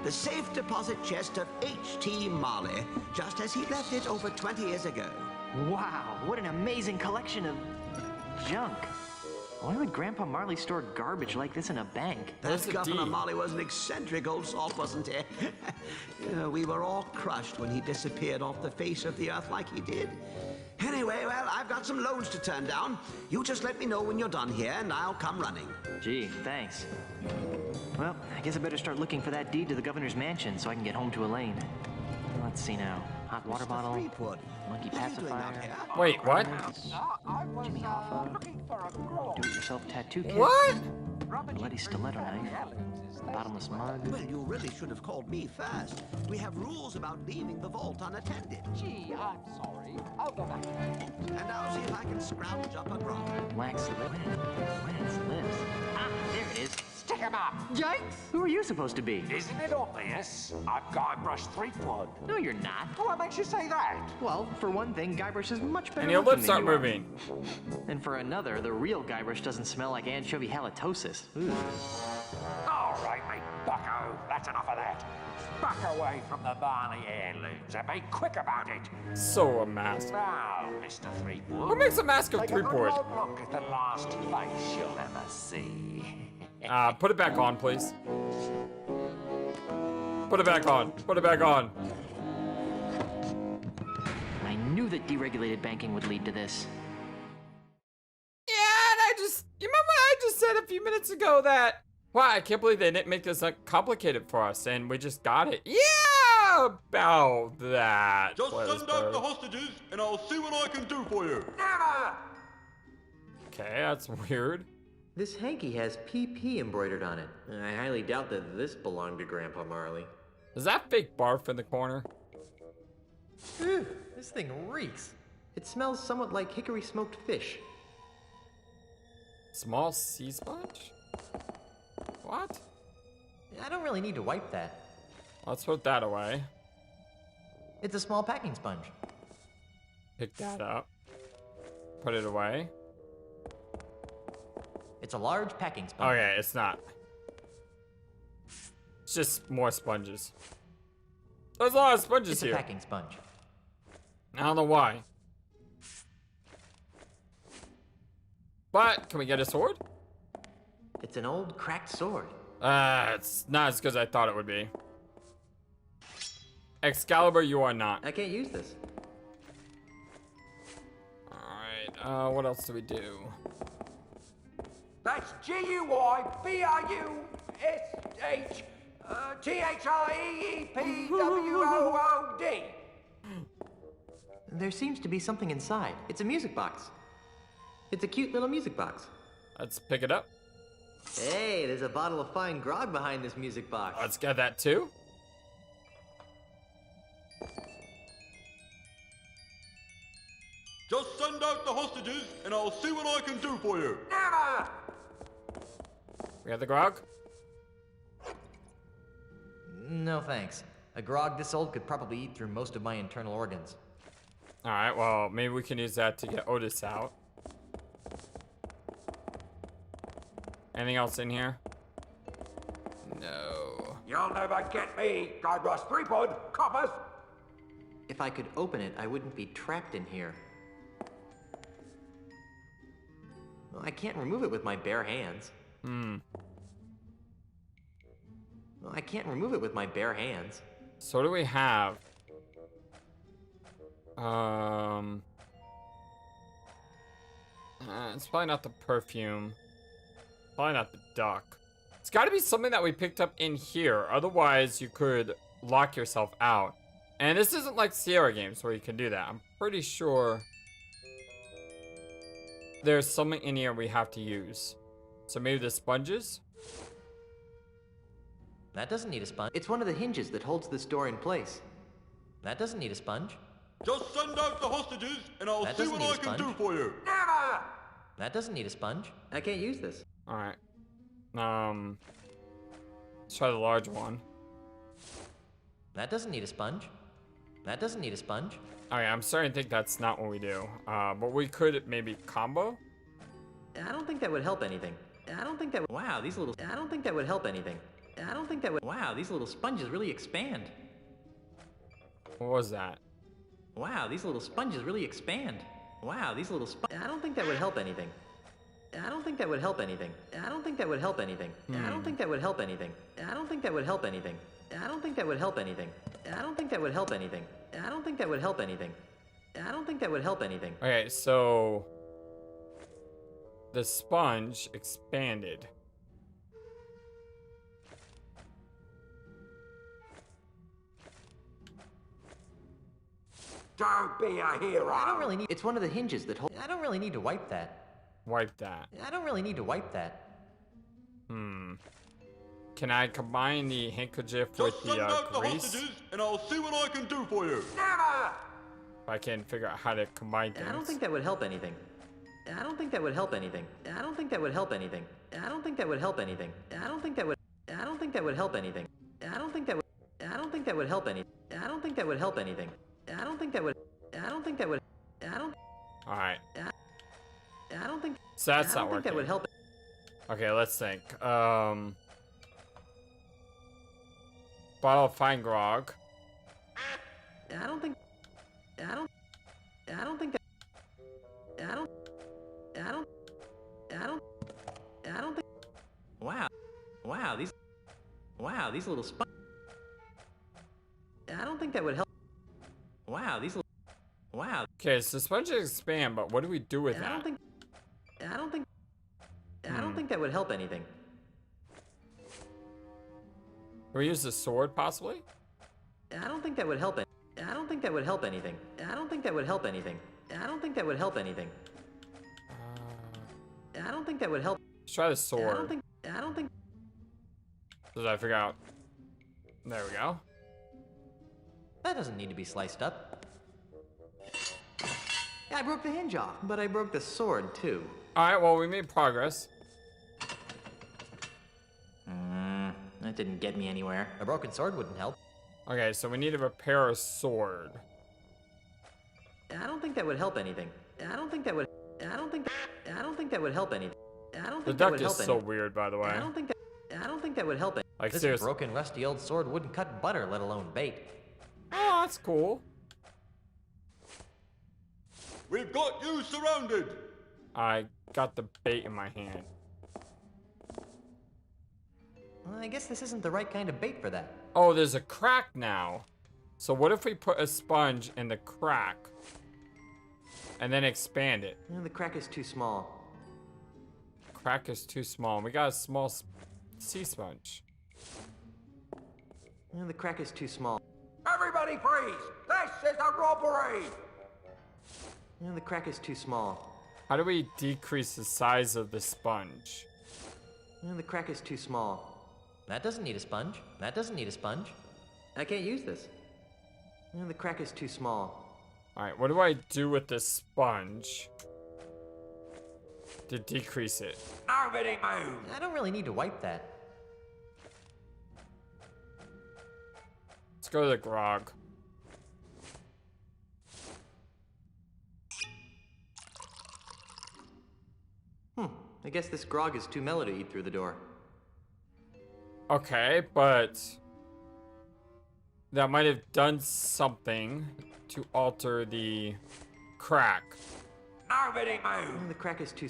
The safe deposit chest of H.T. Marley, just as he left it over 20 years ago. Wow, what an amazing collection of junk. Why would Grandpa Marley store garbage like this in a bank? That Governor Marley was an eccentric old salt, wasn't he? We were all crushed when he disappeared off the face of the earth like he did. Anyway, well, I've got some loans to turn down. You just let me know when you're done here, and I'll come running. Gee, thanks. Well, I guess I better start looking for that deed to the governor's mansion so I can get home to Elaine. Let's see now. Hot water bottle, monkey pacifier. Wait, what? Jimmy Hoffa, do-it-yourself tattoo kit. What? Bloody stiletto knife. Bottomless mug. Well, you really should have called me first. We have rules about leaving the vault unattended. Gee, I'm sorry. I'll go back. And I'll see if I can scrounge up a grog. Wax lips. Ah, there it is. Stick 'em up! Yikes! Who are you supposed to be? Isn't it obvious? I'm Guybrush Threepwood. No, you're not. What makes you say that? Well, for one thing, Guybrush is much better And your looking lips than aren't you are. moving. And for another, the real Guybrush doesn't smell like anchovy halitosis. Ooh. All right, mate, bucko. That's enough of that. Back away from the Barney heirlooms and be quick about it. So a mask. Now, Mr. Threepwood. Who makes a mask of take Threepwood? a good look at the last face you'll ever see. Put it back on, please. Put it back on. Put it back on. I knew that deregulated banking would lead to this. Yeah, and you remember I just said a few minutes ago that, wow, I can't believe they didn't make this complicated for us, and we just got it. Yeah, about that. Just send out the hostages, and I'll see what I can do for you. Never! Okay, that's weird. This hanky has PP embroidered on it. I highly doubt that this belonged to Grandpa Marley. Is that fake barf in the corner? Ew, this thing reeks. It smells somewhat like hickory smoked fish. Small sea sponge? What? I don't really need to wipe that. Let's put that away. It's a small packing sponge. Pick that up. Put it away. It's a large packing sponge. Okay, it's not. It's just more sponges. There's a lot of sponges here. It's a packing sponge. I don't know why. But, can we get a sword? It's an old cracked sword. It's not as good as I thought it would be. Excalibur, you are not. I can't use this. Alright, what else do we do? That's GUYBRUSH, There seems to be something inside. It's a music box. It's a cute little music box. Let's pick it up. Hey, there's a bottle of fine grog behind this music box. Let's get that too. Just send out the hostages, and I'll see what I can do for you. Never! We have the grog? No thanks. A grog this old could probably eat through most of my internal organs. Alright, well, maybe we can use that to get Otis out. Anything else in here? No. You'll never get me, Guybrush Threepwood, coppers! If I could open it, I wouldn't be trapped in here. Well, I can't remove it with my bare hands. Well, I can't remove it with my bare hands. So what do we have? It's probably not the perfume. Probably not the duck. It's got to be something that we picked up in here. Otherwise, you could lock yourself out. And this isn't like Sierra Games where you can do that. I'm pretty sure there's something in here we have to use. So maybe the sponges? That doesn't need a sponge. It's one of the hinges that holds this door in place. That doesn't need a sponge. Just send out the hostages, and I'll see what I can do for you. Never! That doesn't need a sponge. I can't use this. Alright. Let's try the large one. That doesn't need a sponge. That doesn't need a sponge. Okay, I'm starting to think that's not what we do. But we could maybe combo? I don't think that would help anything. I don't think that would... Wow, these little... I don't think that would help anything. I don't think that would... Wow, these little sponges really expand. What was that? Wow, these little sponges really expand. Wow, these little I don't think that would help anything. I don't think that would help anything. I don't think that would help anything. I don't think that would help anything. I don't think that would help anything. I don't think that would help anything. I don't think that would help anything. I don't think that would help anything. I don't think that would help anything. Okay, so the sponge expanded. Don't be a hero. I don't really need. It's one of the hinges that hold. I don't really need to wipe that. Wipe that. I don't really need to wipe that. Can I combine the handkerchief Just with send out the grease? hostages, and I'll see what I can do for you. Never! If I can figure out how to combine things. I don't think that would help anything. I don't think that would help anything. I don't think that would help anything. I don't think that would help anything. I don't think that would. I don't think that would help anything. I don't think that would. I don't think that would help any. I don't think that would help anything. I don't think that would. I don't think that would. I don't. All right. I don't think. So that's I not don't think working. that would help. Okay, let's think. Bottle of fine grog. I don't think. I don't. I don't think that. I don't. I don't. I don't. I don't think. Wow, these. Wow, these little sponges. I don't think that would help. Wow, these little. Wow. Okay, so sponges expand, but what do we do with I that? don't think. I don't think. I don't think that would help anything. Can we use the sword, possibly? I don't think that would help it. I don't think that would help anything. I don't think that would help anything. I don't think that would help anything. I don't think that would help. Let's try the I sword. don't think. I don't think. Did I figure out? There we go. That doesn't need to be sliced up. I broke the hinge off, but I broke the sword too. All right, well, we made progress. That didn't get me anywhere. A broken sword wouldn't help. Okay, so we need to repair a sword. I don't think that would help anything. I don't think that would. I don't think. I don't think that would help anything. I don't The think that duck would is help so anything. weird, by the way. I don't think that. I don't think that would help it. Like, This seriously. broken, rusty old sword wouldn't cut butter, let alone bait. Oh, that's cool. We've got you surrounded. I got the bait in my hand. Well, I guess this isn't the right kind of bait for that. Oh, there's a crack now. So what if we put a sponge in the crack and then expand it? The crack is too small. Crack is too small. We got a small sea sponge. The crack is too small. Everybody freeze! This is a robbery! The crack is too small. How do we decrease the size of the sponge? The crack is too small. That doesn't need a sponge. That doesn't need a sponge. I can't use this. The crack is too small. All right, what do I do with this sponge to decrease it? Nobody move! I don't really need to wipe that. Let's go to the grog. I guess this grog is too mellow to eat through the door. Okay, but that might have done something to alter the crack. Nobody move! The crack is too.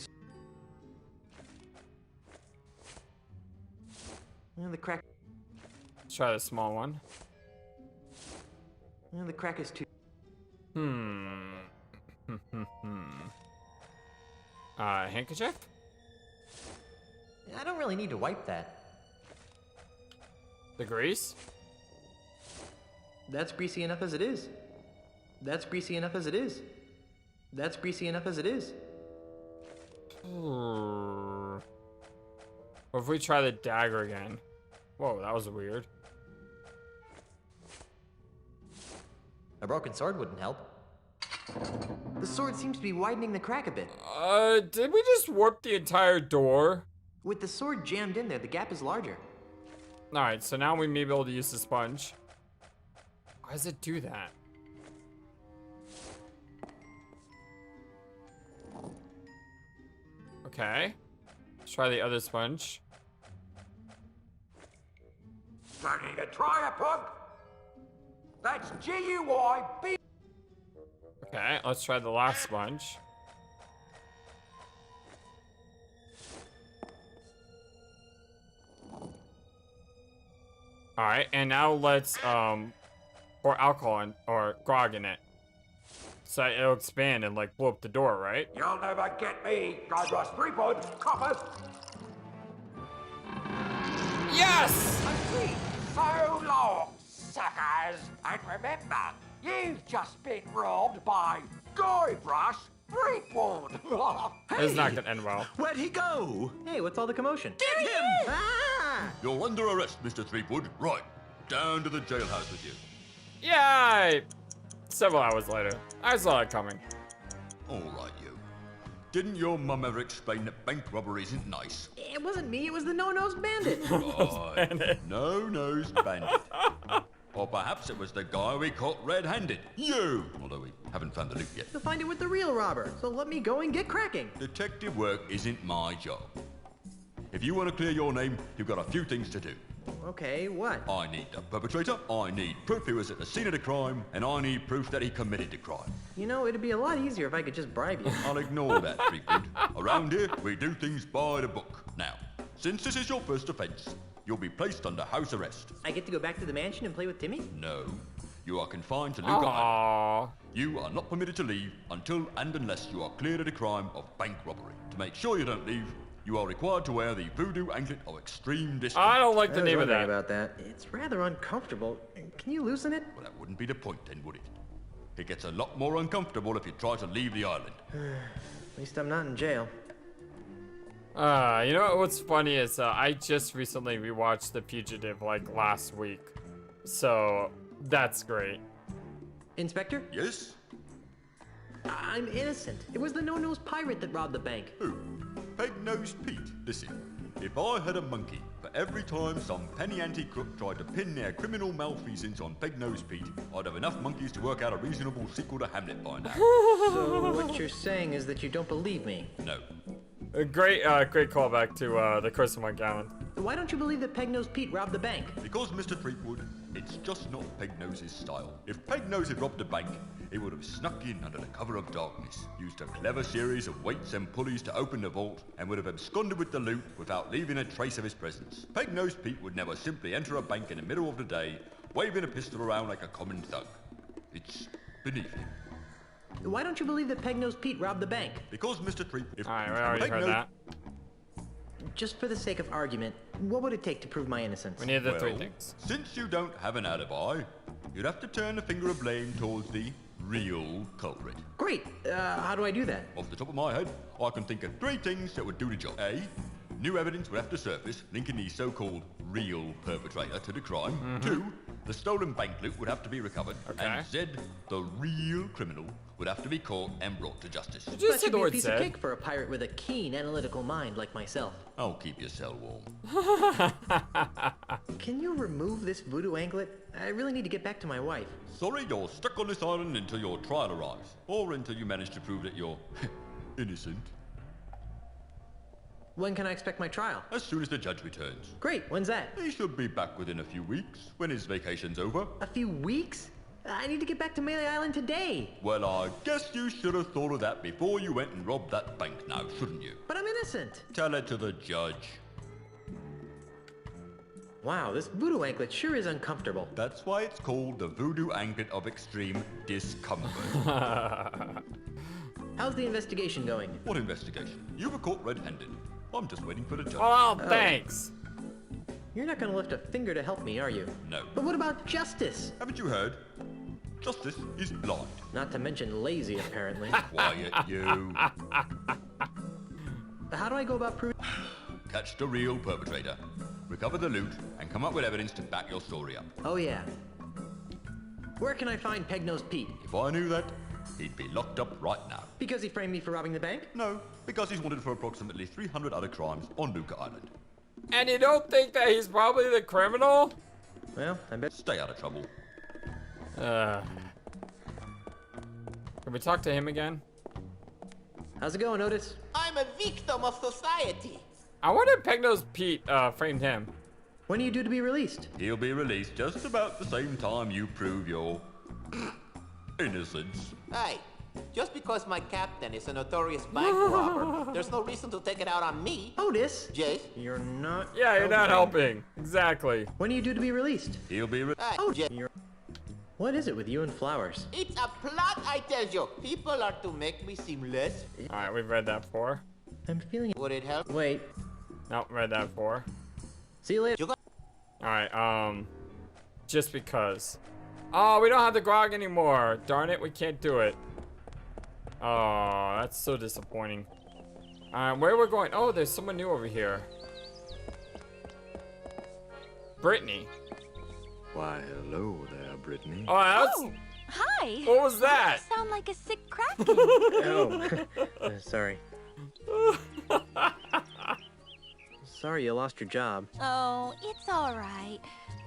The crack. Let's try the small one. The crack is too. Handkerchief? I don't really need to wipe that. The grease? That's greasy enough as it is. That's greasy enough as it is. That's greasy enough as it is. What if we try the dagger again? Whoa, that was weird. A broken sword wouldn't help. The sword seems to be widening the crack a bit. Did we just warp the entire door? With the sword jammed in there, the gap is larger. Alright, so now we may be able to use the sponge. Why does it do that? Okay. Let's try the other sponge. Don't need to try it, pug! That's G-U-Y-B... Okay, let's try the last sponge. Alright, and now let's, pour alcohol in, or grog in it. So it'll expand and, like, blow up the door, right? You'll never get me, Guybrush Threepwood, coppers! Yes! So long, suckers! And remember, you've just been robbed by Guybrush Threepwood! It's not gonna end well. Where'd he go? Hey, what's all the commotion? Get him! Ah! You're under arrest, Mr. Threepwood. Right, down to the jailhouse with you. Yeah! Several hours later. I saw it coming. All right, you. Didn't your mum ever explain that bank robbery isn't nice? It wasn't me, it was the no-nosed bandit. Right. No-nosed bandit. Or perhaps it was the guy we caught red-handed. You! Although we haven't found the loot yet. You'll find it with the real robber, so let me go and get cracking. Detective work isn't my job. If you want to clear your name, you've got a few things to do. Okay, what? I need the perpetrator, I need proof he was at the scene of the crime, and I need proof that he committed the crime. You know, it'd be a lot easier if I could just bribe you. I'll ignore that, Threepwood. Around here, we do things by the book. Now, since this is your first offense, you'll be placed under house arrest. I get to go back to the mansion and play with Timmy? No. You are confined to Luca Island. Aww. You are not permitted to leave until and unless you are cleared of the crime of bank robbery. To make sure you don't leave, you are required to wear the voodoo anklet of extreme discomfort. I don't like the name of that. About that. It's rather uncomfortable. Can you loosen it? Well, that wouldn't be the point then, would it? It gets a lot more uncomfortable if you try to leave the island. At least I'm not in jail. You know what's funny is I just recently rewatched The Fugitive like last week. So that's great. Inspector? Yes? I'm innocent. It was the no-nosed pirate that robbed the bank. Who? Peg-nosed Pete. Listen, if I had a monkey for every time some penny ante crook tried to pin their criminal malfeasance on Peg-nosed Pete, I'd have enough monkeys to work out a reasonable sequel to Hamlet by now. So what you're saying is that you don't believe me? No. A great callback to The Curse of Monkey Island. Why don't you believe that Peg-nosed Pete robbed the bank? Because, Mr. Threepwood, it's just not Peg-Nose's style. If Peg-Nose had robbed a bank, he would have snuck in under the cover of darkness, used a clever series of weights and pulleys to open the vault, and would have absconded with the loot without leaving a trace of his presence. Peg-Nosed Pete would never simply enter a bank in the middle of the day, waving a pistol around like a common thug. It's beneath him. Why don't you believe that Peg-nosed Pete robbed the bank? Because, Mr. Threepwood... Alright, we already heard that. Just for the sake of argument, what would it take to prove my innocence? We need the three things. Since you don't have an alibi, you'd have to turn the finger of blame towards the real culprit. Great! How do I do that? Off the top of my head, I can think of three things that would do the job. A, new evidence would have to surface, linking the so-called real perpetrator to the crime. Mm-hmm. 2, the stolen bank loot would have to be recovered. Okay. And Z, the real criminal would have to be caught and brought to justice. That should be a piece of cake for a pirate with a keen analytical mind like myself. I'll keep your cell warm. Can you remove this voodoo anklet? I really need to get back to my wife. Sorry, you're stuck on this island until your trial arrives. Or until you manage to prove that you're innocent. When can I expect my trial? As soon as the judge returns. Great, when's that? He should be back within a few weeks, when his vacation's over. A few weeks? I need to get back to Melee Island today. Well, I guess you should have thought of that before you went and robbed that bank now, shouldn't you? But I'm innocent. Tell it to the judge. Wow, this voodoo anklet sure is uncomfortable. That's why it's called the voodoo anklet of extreme discomfort. How's the investigation going? What investigation? You were caught red-handed. I'm just waiting for the judge. Oh, thanks. You're not gonna lift a finger to help me, are you? No. But what about justice? Haven't you heard? Justice is blind. Not to mention lazy, apparently. Quiet, you. How do I go about proving... Catch the real perpetrator, recover the loot, and come up with evidence to back your story up. Oh, yeah. Where can I find Peg-nosed Pete? If I knew that, he'd be locked up right now. Because he framed me for robbing the bank? No, because he's wanted for approximately 300 other crimes on Luca Island. And you don't think that he's probably the criminal? Well, I bet... Stay out of trouble. Can we talk to him again? How's it going, Otis? I'm a victim of society. I wonder if Peg-Nosed Pete framed him. When are you due to be released? He'll be released just about the same time you prove your innocence. Hey, Just because my captain is a notorious bank robber, there's no reason to take it out on me. Otis! Jace? You're not. Yeah, you're not helping. Exactly. When are you due to be released? He'll be Oh, Jace. What is it with you and flowers? It's a plot, I tell you. People are to make me seem less. Alright, we've read that before. I'm feeling. Would it help? Wait. Nope, read that before. See you later. Alright, just because. Oh, we don't have the grog anymore. Darn it, we can't do it. Oh, that's so disappointing. Where we're going? Oh, there's someone new over here. Brittany. Why, hello there, Brittany. Oh, that's... Oh, hi. What was that? You sound like a sick kraken. Oh, sorry. Sorry you lost your job. Oh, it's all right.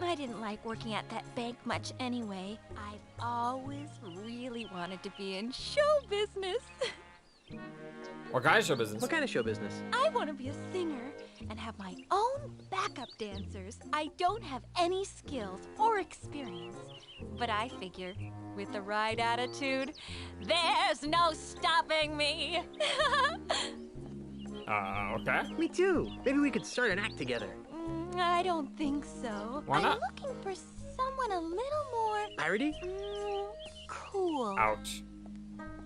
I didn't like working at that bank much anyway. I've always really wanted to be in show business. What kind of show business? What kind of show business? I want to be a singer and have my own backup dancers. I don't have any skills or experience, but I figure with the right attitude, there's no stopping me. Okay. Me too. Maybe we could start an act together. I don't think so. Why not? I'm looking for someone a little more... Piratey? Cool. Ouch.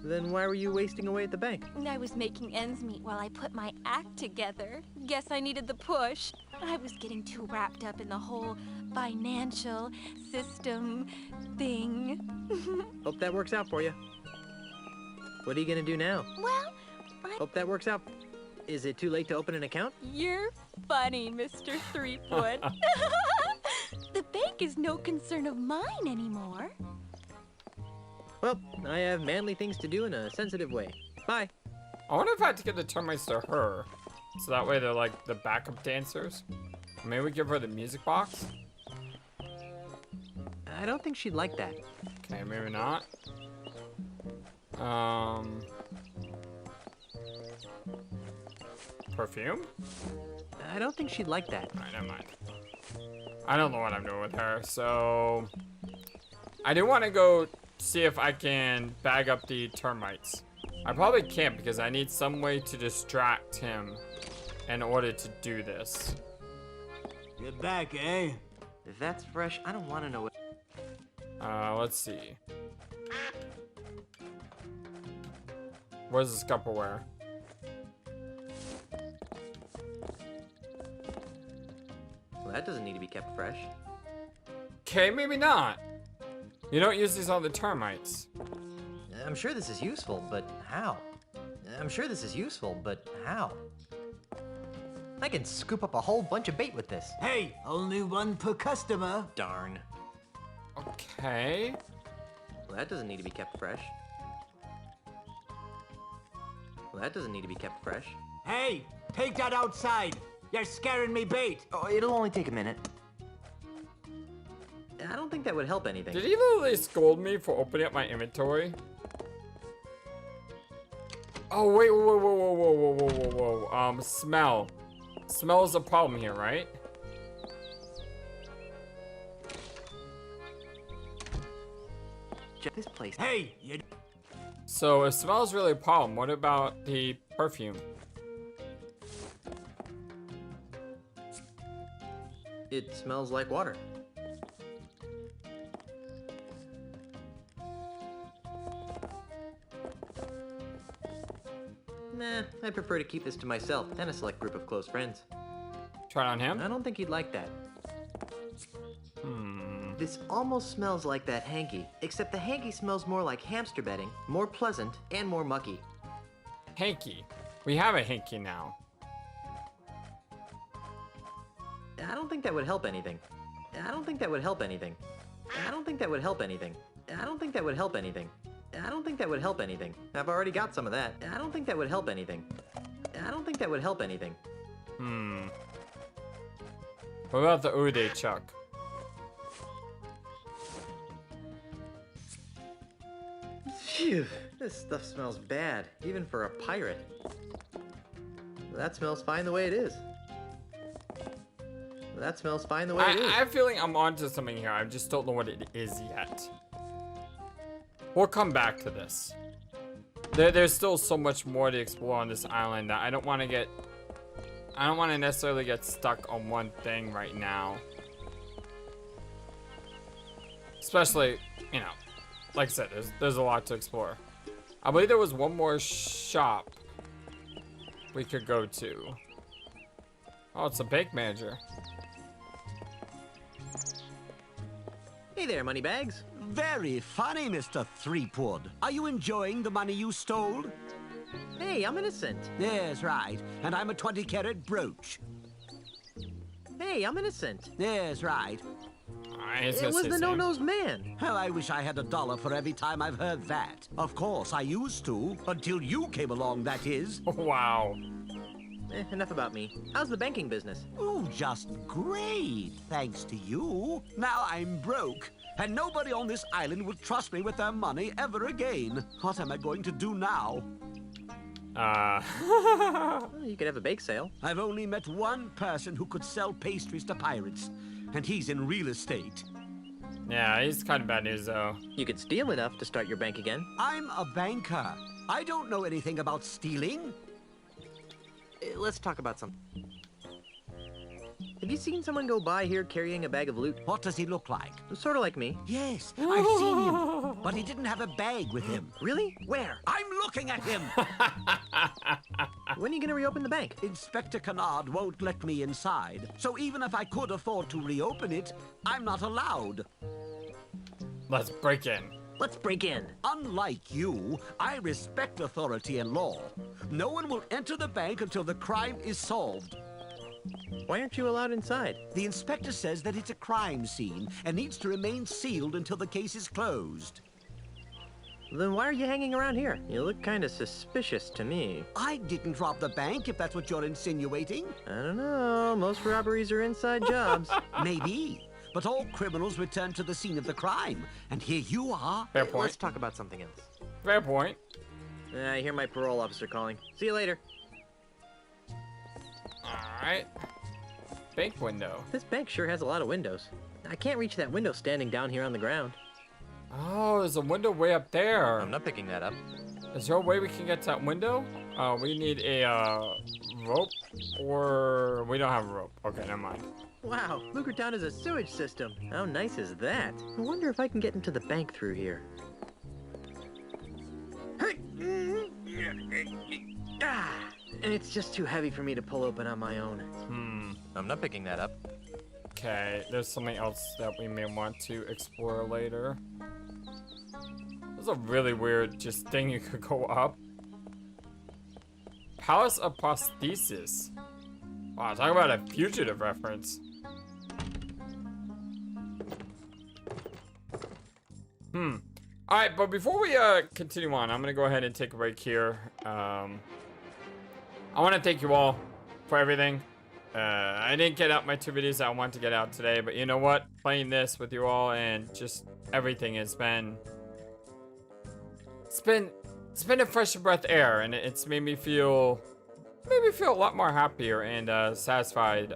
Then why were you wasting away at the bank? I was making ends meet while I put my act together. Guess I needed the push. I was getting too wrapped up in the whole financial system thing. Hope that works out for you. What are you gonna do now? Well, Hope that works out. Is it too late to open an account? You're funny, Mr. Threefoot. The bank is no concern of mine anymore. Well, I have manly things to do in a sensitive way. Bye. I wonder if I had to give the termites to her. So that way they're like the backup dancers. Maybe we give her the music box? I don't think she'd like that. Okay, maybe not. Perfume? I don't think she'd like that. Alright, never mind. I don't know what I'm doing with her, so... I do want to go see if I can bag up the termites. I probably can't because I need some way to distract him in order to do this. You're back, eh? If that's fresh, I don't want to know what... Let's see. Where's the Scupperware? Well, that doesn't need to be kept fresh. Okay, maybe not. You don't use these on the termites. I'm sure this is useful, but how? I'm sure this is useful, but how? I can scoop up a whole bunch of bait with this. Hey, only one per customer. Darn. Okay. Well, that doesn't need to be kept fresh. Well, that doesn't need to be kept fresh. Hey, take that outside. You're scaring me bait. Oh, it'll only take a minute. I don't think that would help anything. Did he literally scold me for opening up my inventory? Oh, wait, whoa. Smell. Smell is a problem here, right? This place. Hey, you... So if smell is really a problem, what about the perfume? It smells like water. Nah, I prefer to keep this to myself and a select group of close friends. Try it on him? I don't think he'd like that. This almost smells like that hanky, except the hanky smells more like hamster bedding, more pleasant, and more mucky. Hanky. We have a hanky now. I don't think that would help anything. I don't think that would help anything. I don't think that would help anything. I don't think that would help anything. I don't think that would help anything. I've already got some of that. I don't think that would help anything. I don't think that would help anything. What about the Uday Chuck? Phew, this stuff smells bad, even for a pirate. That smells fine the way it is. That smells fine the way it is. I have a feeling I'm onto something here. I just don't know what it is yet. We'll come back to this. There's still so much more to explore on this island that I don't want to necessarily get stuck on one thing right now. Especially, you know, like I said, there's a lot to explore. I believe there was one more shop we could go to. Oh, it's a bank manager. Hey there, moneybags. Very funny, Mr. Threepwood. Are you enjoying the money you stole? Hey, I'm innocent. Yes, right. And I'm a 20-carat brooch. Hey, I'm innocent. Yes, right. It was the no-nosed man. Well, I wish I had $1 for every time I've heard that. Of course, I used to, until you came along, that is. Wow. Enough about me. How's the banking business? Oh, just great, thanks to you. Now I'm broke, and nobody on this island will trust me with their money ever again. What am I going to do now? Well, you could have a bake sale. I've only met one person who could sell pastries to pirates, and he's in real estate. Yeah, he's kind of bad news, though. You could steal enough to start your bank again. I'm a banker. I don't know anything about stealing. Let's talk about something. Have you seen someone go by here carrying a bag of loot? What does he look like? Sort of like me. Yes, I've seen him, but he didn't have a bag with him. Really? Where? I'm looking at him! When are you gonna reopen the bank? Inspector Kennard won't let me inside, so even if I could afford to reopen it, I'm not allowed. Let's break in. Let's break in. Unlike you, I respect authority and law. No one will enter the bank until the crime is solved. Why aren't you allowed inside? The inspector says that it's a crime scene and needs to remain sealed until the case is closed. Then why are you hanging around here? You look kind of suspicious to me. I didn't rob the bank, if that's what you're insinuating. I don't know. Most robberies are inside jobs. Maybe. But all criminals return to the scene of the crime. And here you are. Fair point. Let's talk about something else. Fair point. I hear my parole officer calling. See you later. Alright. Bank window. This bank sure has a lot of windows. I can't reach that window standing down here on the ground. Oh, there's a window way up there. I'm not picking that up. Is there a way we can get to that window? We need a rope, or we don't have a rope. Okay, never mind. Wow, Lucasarts is a sewage system. How nice is that? I wonder if I can get into the bank through here. And it's just too heavy for me to pull open on my own. I'm not picking that up. Okay, there's something else that we may want to explore later. There's a really weird just thing you could go up. Palace of Prosthesis. Wow, talk about a fugitive reference. Alright, but before we continue on, I'm gonna go ahead and take a break here. I want to thank you all for everything. I didn't get out my 2 videos that I wanted to get out today, but you know what? Playing this with you all and just everything has been... It's been a fresh breath of air, and it's made me feel a lot more happier and satisfied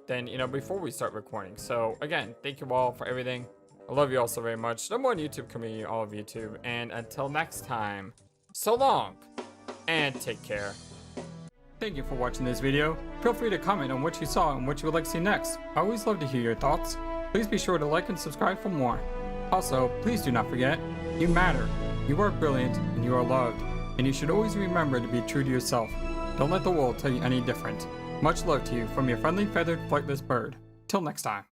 than, you know, before we start recording. So again, thank you all for everything. I love you all so very much. Number one YouTube community, all of YouTube. And until next time, so long and take care. Thank you for watching this video. Feel free to comment on what you saw and what you would like to see next. I always love to hear your thoughts. Please be sure to like and subscribe for more. Also, please do not forget, you matter. You are brilliant and you are loved. And you should always remember to be true to yourself. Don't let the world tell you any different. Much love to you from your friendly feathered flightless bird. Till next time.